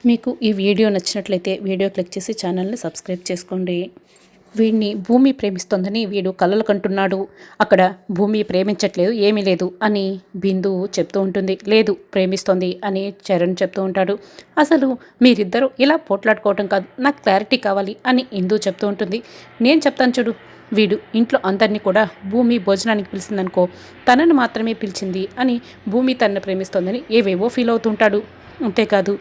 మీకు ఈ వీడియో నచ్చినట్లయితే వీడియో క్లిక్ చేసి ఛానల్ని సబ్స్క్రైబ్ చేసుకోండి. వీడిని భూమి ప్రేమిస్తోందని వీడు కలలు కంటున్నాడు. అక్కడ భూమి ప్రేమించట్లేదు, ఏమీ లేదు అని బిందు చెప్తూ ఉంటుంది. లేదు ప్రేమిస్తోంది అని చరణ్ చెప్తూ ఉంటాడు. అసలు మీరిద్దరూ ఇలా పోట్లాడుకోవటం కాదు, నాకు క్లారిటీ కావాలి అని ఇందు చెప్తూ ఉంటుంది. నేను చెప్తాను చూడు, వీడు ఇంట్లో అందరినీ కూడా భూమి భోజనానికి పిలిచిందనుకో, తనను మాత్రమే పిలిచింది అని భూమి తనను ప్రేమిస్తోందని ఏవేవో ఫీల్ అవుతుంటాడు. అంతేకాదు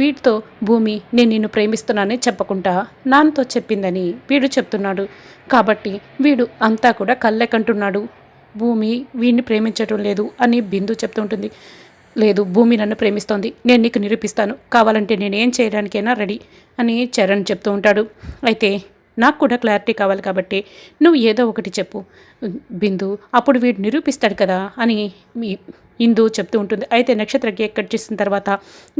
వీడితో భూమి నేను నిన్ను ప్రేమిస్తున్నానని చెప్పకుండా నాన్నతో చెప్పిందని వీడు చెప్తున్నాడు. కాబట్టి వీడు అంతా కూడా కళ్ళెకంటున్నాడు. భూమి వీడిని ప్రేమించటం లేదు అని బిందు చెప్తుంటుంది. లేదు, భూమి నన్ను ప్రేమిస్తోంది, నేను నీకు నిరూపిస్తాను, కావాలంటే నేనేం చేయడానికైనా రెడీ అని చరణ్ చెప్తూ ఉంటాడు. అయితే నాకు కూడా క్లారిటీ కావాలి కాబట్టి నువ్వు ఏదో ఒకటి చెప్పు బిందు, అప్పుడు వీడు నిరూపిస్తాడు కదా అని ఇందు చెప్తూ ఉంటుంది. అయితే నక్షత్ర కేక్ కట్ చేసిన తర్వాత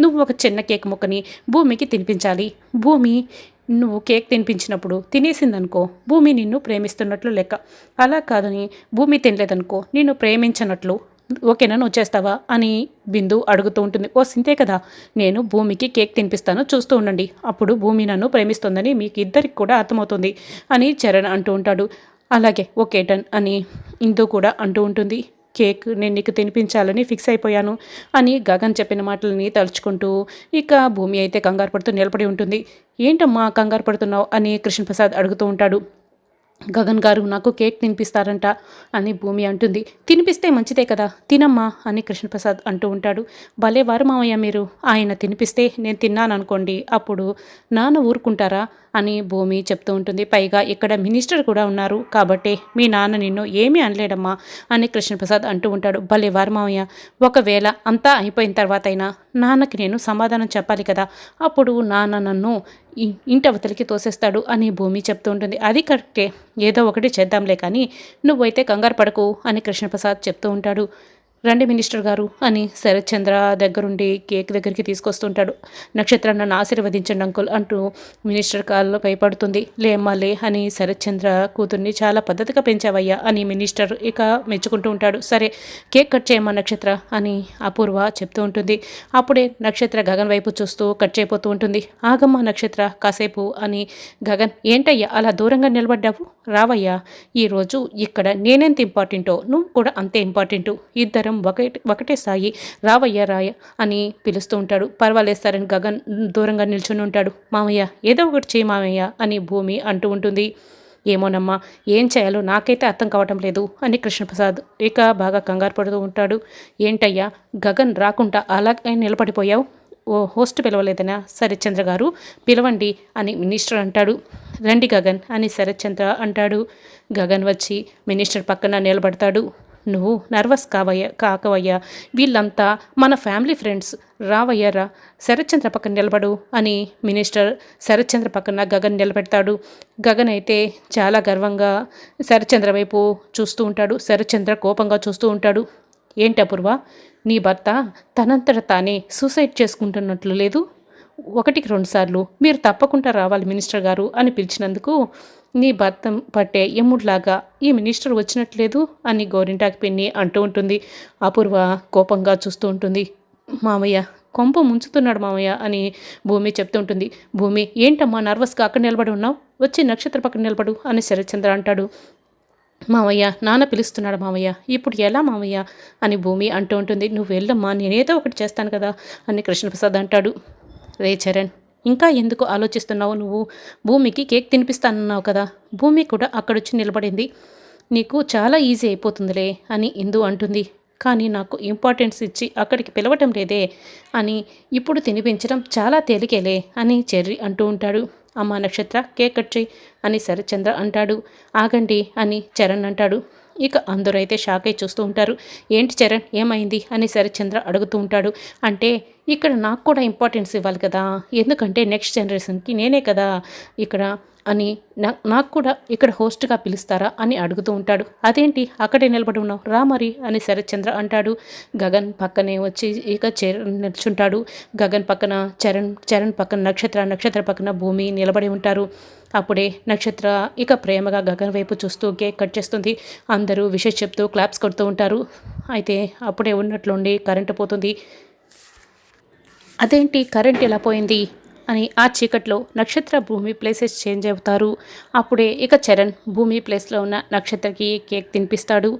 నువ్వు ఒక చిన్న కేక్ ముక్కని భూమికి తినిపించాలి. భూమి నువ్వు కేక్ తినిపించినప్పుడు తినేసిందనుకో, భూమి నిన్ను ప్రేమిస్తున్నట్లు లెక్క. అలా కాదని భూమి తినలేదనుకో, నిన్ను ప్రేమించనట్లు. ఓకేనా, నువ్వు చేస్తావా అని బిందు అడుగుతూ ఉంటుంది. ఓ సింతే కదా, నేను భూమికి కేక్ తినిపిస్తాను, చూస్తూ ఉండండి, అప్పుడు భూమి నన్ను ప్రేమిస్తుందని మీకు ఇద్దరికి కూడా అర్థమవుతుంది అని చరణ్ అంటూ ఉంటాడు. అలాగే ఓకే డన్ అని ఇందు కూడా అంటూ ఉంటుంది. కేక్ నేను నీకు తినిపించాలని ఫిక్స్ అయిపోయాను అని గగన్ చెప్పిన మాటలని తలుచుకుంటూ ఇక భూమి అయితే కంగారు పడుతూ నిలబడి ఉంటుంది. ఏంటమ్మా కంగారు పడుతున్నావు అని కృష్ణప్రసాద్ అడుగుతూ ఉంటాడు. గగన్ గారు నాకు కేక్ తినిపిస్తారంట అని భూమి అంటుంది. తినిపిస్తే మంచిదే కదా, తినమ్మా అని కృష్ణప్రసాద్ అంటూ ఉంటాడు. భలే వారు మామయ్య మీరు, ఆయన తినిపిస్తే నేను తిన్నాను అనుకోండి, అప్పుడు నాన్న ఊరుకుంటారా అని భూమి చెప్తూ ఉంటుంది. పైగా ఇక్కడ మినిస్టర్ కూడా ఉన్నారు కాబట్టి మీ నాన్న నిన్ను ఏమీ అనలేడమ్మా అని కృష్ణప్రసాద్ అంటూ ఉంటాడు. భలే వారు మామయ్య, ఒకవేళ అంతా అయిపోయిన తర్వాత అయినా నాన్నకి నేను సమాధానం చెప్పాలి కదా, అప్పుడు నాన్న నన్ను ఇంటి అవతలికి తోసేస్తాడు అని భూమి చెప్తూ ఉంటుంది. అది కరెక్టే, ఏదో ఒకటి చేద్దాంలే కానీ నువ్వైతే కంగారు పడకు అని కృష్ణప్రసాద్ చెప్తూ ఉంటాడు. రండి మినిస్టర్ గారు అని శరత్చంద్ర దగ్గరుండి కేక్ దగ్గరికి తీసుకొస్తుంటాడు. నక్షత్ర నన్ను ఆశీర్వదించండి అంకుల్ అంటూ మినిస్టర్ కాళ్ళపై పడుతుంది. లే అమ్మా లే అని శరత్చంద్ర కూతుర్ని చాలా పద్ధతిగా పెంచావయ్యా అని మినిస్టర్ ఇక మెచ్చుకుంటూ ఉంటాడు. సరే కేక్ కట్ చేయమ్మా నక్షత్ర అని అపూర్వ చెప్తూ ఉంటుంది. అప్పుడే నక్షత్ర గగన్ వైపు చూస్తూ కట్ చేయబోతూ ఉంటుంది. ఆగమ్మా నక్షత్ర కాసేపు అని గగన్, ఏంటయ్యా అలా దూరంగా నిలబడ్డావు, రావయ్యా, ఈరోజు ఇక్కడ నేనెంత ఇంపార్టెంటో నువ్వు కూడా అంతే ఇంపార్టెంటు, ఇద్దరు ఒకటే సాయి, రావయ్య రాయ అని పిలుస్తూ ఉంటాడు. పర్వాలేస్తారని గగన్ దూరంగా నిల్చుని ఉంటాడు. మామయ్య ఏదో ఒకటి చేయి మామయ్య అని భూమి అంటూ ఉంటుంది. ఏమోనమ్మా, ఏం చేయాలో నాకైతే అర్థం కావటం లేదు అని కృష్ణప్రసాద్ ఇక బాగా కంగారు పడుతూ ఉంటాడు. ఏంటయ్యా గగన్ రాకుండా అలాగే నిలబడిపోయావు, ఓ హోస్ట్ పిలవలేదనా? శరత్చంద్ర గారు పిలవండి అని మినిస్టర్ అంటాడు. రండి గగన్ అని శరత్చంద్ర అంటాడు. గగన్ వచ్చి మినిస్టర్ పక్కన నిలబడతాడు. నువ్వు నర్వస్ కాకవయ్యా, వీళ్ళంతా మన ఫ్యామిలీ ఫ్రెండ్స్, రావయ్యా రా, శరత్చంద్ర పక్కన నిలబడు అని మినిస్టర్ శరత్చంద్ర పక్కన గగన్ నిలబెడతాడు. గగన్ అయితే చాలా గర్వంగా శరత్చంద్ర వైపు చూస్తూ ఉంటాడు. శరత్చంద్ర కోపంగా చూస్తూ ఉంటాడు. ఏంటి అపూర్వ, నీ భర్త తనంతట తానే సూసైడ్ చేసుకుంటున్నట్లు లేదు, ఒకటికి రెండుసార్లు మీరు తప్పకుండా రావాలి మినిస్టర్ గారు అని పిలిచినందుకు నీ భర్త పట్టే ఎమ్ముడిలాగా ఈ మినిస్టర్ వచ్చినట్లేదు అని గోరింటాకి పిన్ని అంటూ ఉంటుంది. అపూర్వ కోపంగా చూస్తూ ఉంటుంది. మామయ్య కొంప ముంచుతున్నాడు మామయ్య అని భూమి చెప్తుంటుంది. భూమి ఏంటమ్మా నర్వస్గా అక్కడ నిలబడి ఉన్నావు, వచ్చి నక్షత్ర పక్కన నిలబడు అని శరత్చంద్ర అంటాడు. మామయ్య నాన్న పిలుస్తున్నాడు మామయ్య, ఇప్పుడు ఎలా మామయ్య అని భూమి అంటూ ఉంటుంది. నువ్వు వెళ్ళమ్మా, నేనేదో ఒకటి చేస్తాను కదా అని కృష్ణప్రసాద్ అంటాడు. రే చరణ్, ఇంకా ఎందుకు ఆలోచిస్తున్నావు, నువ్వు భూమికి కేక్ తినిపిస్తానన్నావు కదా, భూమి కూడా అక్కడొచ్చి నిలబడింది, నీకు చాలా ఈజీ అయిపోతుందిలే అని ఇందు అంటుంది. కానీ నాకు ఇంపార్టెన్స్ ఇచ్చి అక్కడికి పిలవటం లేదే అని ఇప్పుడు తినిపించడం చాలా తేలికేలే అని చెర్రి అంటూ ఉంటాడు. అమ్మ నక్షత్ర కేక్ కట్ చేయి అని శరత్చంద్ర అంటాడు. ఆగండి అని చరణ్ అంటాడు. ఇక అందరూ అయితే షాక్ అయి చూస్తూ ఉంటారు. ఏంటి చరణ్ ఏమైంది అని శరత్చంద్ర అడుగుతూ ఉంటాడు. అంటే ఇక్కడ నాకు కూడా ఇంపార్టెన్స్ ఇవ్వాలి కదా, ఎందుకంటే నెక్స్ట్ జనరేషన్కి నేనే కదా ఇక్కడ అని నాకు కూడా ఇక్కడ హోస్ట్గా పిలుస్తారా అని అడుగుతూ ఉంటాడు. అదేంటి అక్కడే నిలబడి ఉన్నావు, రా మరి అని శరత్చంద్ర అంటాడు. గగన్ పక్కనే వచ్చి ఇక చరణ్ నిల్చుంటాడు. గగన్ పక్కన చరణ్ పక్కన నక్షత్ర పక్కన భూమి నిలబడి ఉంటారు. అప్పుడే నక్షత్ర ఇక ప్రేమగా గగన్ వైపు చూస్తూ కేక్ కట్ చేస్తుంది. అందరూ విషెస్ చెప్తూ క్లాప్స్ కొడుతూ ఉంటారు. అయితే అప్పుడే ఉన్నట్లుండి కరెంటు పోతుంది. అదేంటి కరెంట్ ఎలా పోయింది అని ఆ చీకట్లో నక్షత్ర భూమి ప్లేసెస్ చేంజ్ అవుతారు. అప్పుడే ఇక చరణ్ భూమి ప్లేస్లో ఉన్న నక్షత్రకి కేక్ తినిపిస్తాడు.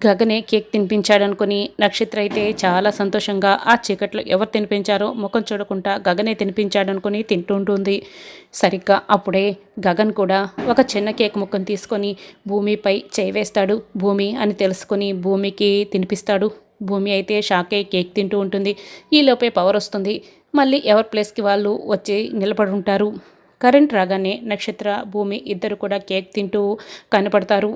గగనే కేక్ తినిపించాడనుకుని నక్షత్ర అయితే చాలా సంతోషంగా ఆ చీకట్లో ఎవరు తినిపించారో ముఖం చూడకుండా గగనే తినిపించాడనుకుని తింటుంటుంది. సరిగ్గా అప్పుడే గగన్ కూడా ఒక చిన్న కేక్ ముక్కను తీసుకొని భూమిపై చేయి వేస్తాడు. భూమి అని తెలుసుకొని భూమికి తినిపిస్తాడు. భూమి అయితే షాక్ అయి కేక్ తింటూ ఉంటుంది. ఈలోపే పవర్ వస్తుంది. మళ్ళీ ఎవరి ప్లేస్కి వాళ్ళు వచ్చి నిలబడి ఉంటారు. కరెంట్ రాగానే నక్షత్ర భూమి ఇద్దరు కూడా కేక్ తింటూ కనపడతారు.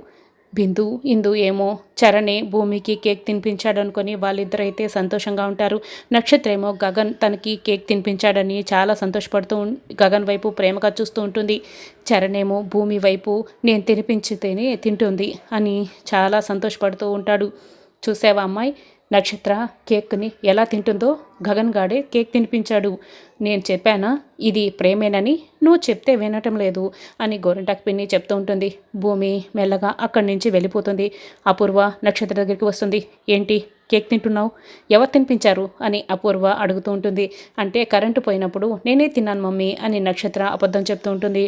బిందు ఇందు ఏమో చరణే భూమికి కేక్ తినిపించాడు అనుకొని వాళ్ళిద్దరైతే సంతోషంగా ఉంటారు. నక్షత్ర ఏమో గగన్ తనకి కేక్ తినిపించాడని చాలా సంతోషపడుతూ గగన్ వైపు ప్రేమగా చూస్తూ ఉంటుంది. చరణ్ ఏమో భూమి వైపు నేను తినిపించితేనే తింటుంది అని చాలా సంతోషపడుతూ ఉంటాడు. చూసావా అమ్మాయి, నక్షత్ర కేక్ని ఎలా తింటుందో గగన్ గాడే కేక్ తినిపించాడు. నేను చెప్పానా ఇది ప్రేమేనని, నువ్వు చెప్తే వినటం లేదు అని గోరింటాకు పిన్ని చెప్తూ ఉంటుంది. భూమి మెల్లగా అక్కడి నుంచి వెళ్ళిపోతుంది. అపూర్వ నక్షత్ర దగ్గరికి వస్తుంది. ఏంటి కేక్ తింటున్నావు, ఎవరు తినిపించారు అని అపూర్వ అడుగుతూ ఉంటుంది. అంటే కరెంటు పోయినప్పుడు నేనే తిన్నాను మమ్మీ అని నక్షత్ర అబద్ధం చెప్తూ ఉంటుంది.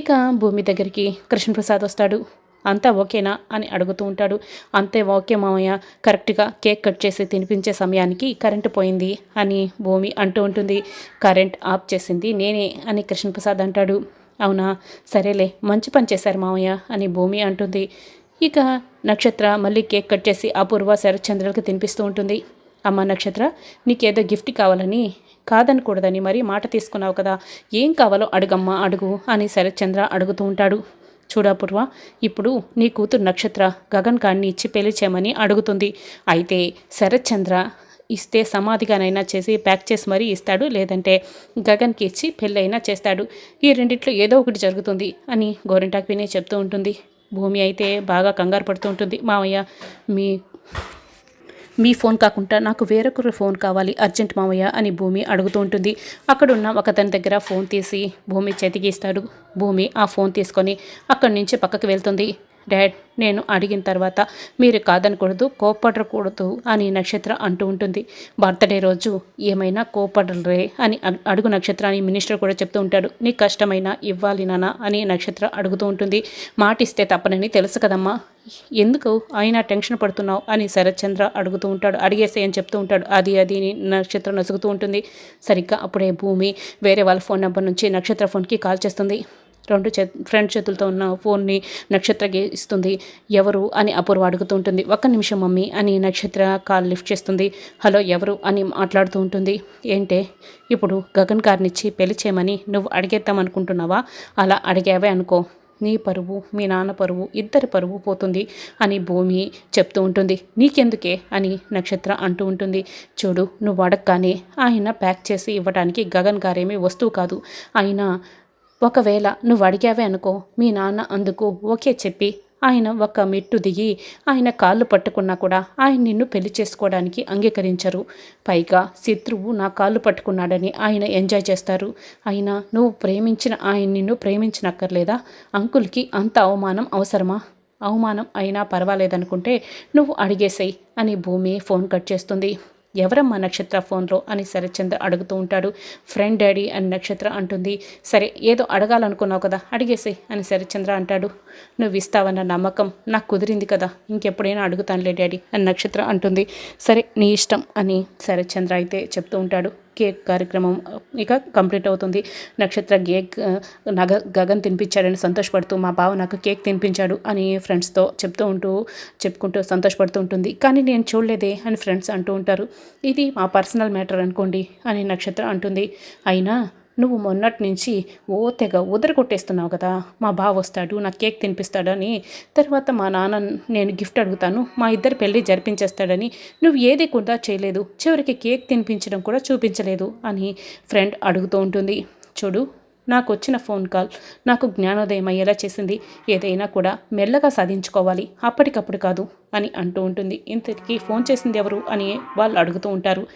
ఇక భూమి దగ్గరికి కృష్ణప్రసాద్ వస్తాడు. అంతా ఓకేనా అని అడుగుతూ ఉంటాడు. అంతే ఓకే మామయ్య, కరెక్ట్గా కేక్ కట్ చేసి తినిపించే సమయానికి కరెంటు పోయింది అని భూమి అంటూ ఉంటుంది. కరెంట్ ఆఫ్ చేసింది నేనే అని కృష్ణప్రసాద్ అంటాడు. అవునా, సరేలే మంచి పని చేశారు మామయ్య అని భూమి అంటుంది. ఇక నక్షత్ర మళ్ళీ కేక్ కట్ చేసి అపూర్వ శరత్చంద్రలకు తినిపిస్తూ ఉంటుంది. అమ్మ నక్షత్ర, నీకేదో గిఫ్ట్ కావాలని కాదనకూడదని మరి మాట తీసుకున్నావు కదా, ఏం కావాలో అడుగమ్మా అడుగు అని శరత్చంద్ర అడుగుతూ ఉంటాడు. చూడపూర్వ, ఇప్పుడు నీ కూతురు నక్షత్ర గగన్ గారిని ఇచ్చి పెళ్లి చేయమని అడుగుతుంది. అయితే శరత్చంద్ర ఇస్తే సమాధిగానైనా చేసి ప్యాక్ చేసి మరీ ఇస్తాడు, లేదంటే గగన్కి ఇచ్చి పెళ్ళైనా చేస్తాడు. ఈ రెండిట్లో ఏదో ఒకటి జరుగుతుంది అని గోరింటాకు విని చెప్తూ ఉంటుంది. భూమి అయితే బాగా కంగారు పడుతూ ఉంటుంది. మావయ్య, మీ ఫోన్ కాకుండా నాకు వేరొకరు ఫోన్ కావాలి అర్జెంట్ మావయ్య అని భూమి అడుగుతూ ఉంటుంది. అక్కడున్న ఒకతని దగ్గర ఫోన్ తీసి భూమి చేతికి ఇస్తాడు. భూమి ఆ ఫోన్ తీసుకొని అక్కడి నుంచి పక్కకి వెళ్తుంది. డాడ్, నేను అడిగిన తర్వాత మీరు కాదనకూడదు, కోప్పడకూడదు అని నక్షత్ర అంటూ ఉంటుంది. బర్త్డే రోజు ఏమైనా కోప్పడలరే అని అడుగు నక్షత్ర అని మినిస్టర్ కూడా చెప్తూ ఉంటాడు. నీకు కష్టమైనా ఇవ్వాలి నాన్న అని నక్షత్ర అడుగుతూ ఉంటుంది. మాట ఇస్తే తప్పనని తెలుసు కదమ్మా, ఎందుకు అయినా టెన్షన్ పడుతున్నావు అని శరత్చంద్ర అడుగుతూ ఉంటాడు. అడిగేస్తే అని చెప్తూ ఉంటాడు. అది నక్షత్రం నసుగుతూ ఉంటుంది. సరిగ్గా అప్పుడే భూమి వేరే వాళ్ళ ఫోన్ నెంబర్ నుంచి నక్షత్ర ఫోన్కి కాల్ చేస్తుంది. ఫ్రెండ్ చేతులతో ఉన్న ఫోన్ని నక్షత్రకి ఇస్తుంది. ఎవరు అని అపూర్వ అడుగుతూ ఉంటుంది. ఒక్క నిమిషం మమ్మీ అని నక్షత్ర కాల్ లిఫ్ట్ చేస్తుంది. హలో ఎవరు అని మాట్లాడుతూ ఉంటుంది. ఏంటే, ఇప్పుడు గగన్ గారినిచ్చి పెళ్లి చేయమని నువ్వు అడిగేద్దామనుకుంటున్నావా? అలా అడిగావే అనుకో, నీ పరువు మీ నాన్న పరువు ఇద్దరి పరువు పోతుంది అని భూమి చెప్తూ ఉంటుంది. నీకెందుకే అని నక్షత్ర అంటూ ఉంటుంది. చూడు, నువ్వు అడగగానే ఆయన ప్యాక్ చేసి ఇవ్వడానికి గగన్ గారేమీ వస్తువు కాదు. అయినా ఒకవేళ నువ్వు అడిగావే అనుకో, మీ నాన్న అందుకు ఓకే చెప్పి ఆయన ఒక మెట్టు దిగి ఆయన కాళ్ళు పట్టుకున్నా కూడా ఆయన నిన్ను పెళ్లి చేసుకోవడానికి అంగీకరించరు. పైగా శత్రువు నా కాళ్ళు పట్టుకున్నాడని ఆయన ఎంజాయ్ చేస్తారు. అయినా నువ్వు ప్రేమించిన ఆయన నిన్ను ప్రేమించనక్కర్లేదా? అంకుల్కి అంత అవమానం అవసరమా? అవమానం అయినా పర్వాలేదనుకుంటే నువ్వు అడిగేసేయి అని భూమి ఫోన్ కట్ చేస్తుంది. ఎవరమ్మా నక్షత్ర ఫోన్లో అని శరత్చంద్ర అడుగుతూ ఉంటాడు. ఫ్రెండ్ డాడీ అని నక్షత్ర అంటుంది. సరే, ఏదో అడగాలనుకున్నావు కదా, అడిగేసేయి అని శరత్చంద్ర అంటాడు. నువ్వు ఇస్తావన్న నమ్మకం నాకు కుదిరింది కదా, ఇంకెప్పుడైనా అడుగుతానులే డాడీ అని నక్షత్ర అంటుంది. సరే, నీ ఇష్టం అని శరత్చంద్ర అయితే చెప్తూ ఉంటాడు. కేక్ కార్యక్రమం ఇక కంప్లీట్ అవుతుంది. నక్షత్ర గగన్ తినిపించాడని సంతోషపడుతూ మా బావ నాకు కేక్ తినిపించాడు అని ఫ్రెండ్స్తో చెప్పుకుంటూ సంతోషపడుతూ ఉంటుంది. కానీ నేను చూడలేదే అని ఫ్రెండ్స్ అంటూ ఉంటారు. ఇది మా పర్సనల్ మ్యాటర్ అనుకోండి అని నక్షత్ర అంటుంది. అయినా నువ్వు మొన్నటి నుంచి తెగ కొట్టేస్తున్నావు కదా, మా బావ వస్తాడు నాకు కేక్ తినిపిస్తాడని, తర్వాత మా నాన్న నేను గిఫ్ట్ అడుగుతాను మా ఇద్దరు పెళ్ళి జరిపించేస్తాడని నువ్వు ఏది కూడా చేయలేదు, చివరికి కేక్ తినిపించడం కూడా చూపించలేదు అని ఫ్రెండ్ అడుగుతూ ఉంటుంది. చూడు, నాకు వచ్చిన ఫోన్ కాల్ నాకు జ్ఞానోదయం అయ్యేలా చేసింది. ఏదైనా కూడా మెల్లగా సాధించుకోవాలి, అప్పటికప్పుడు కాదు అని అంటూ ఉంటుంది. ఇంతకీ ఫోన్ చేసింది ఎవరు అని వాళ్ళు అడుగుతూ ఉంటారు.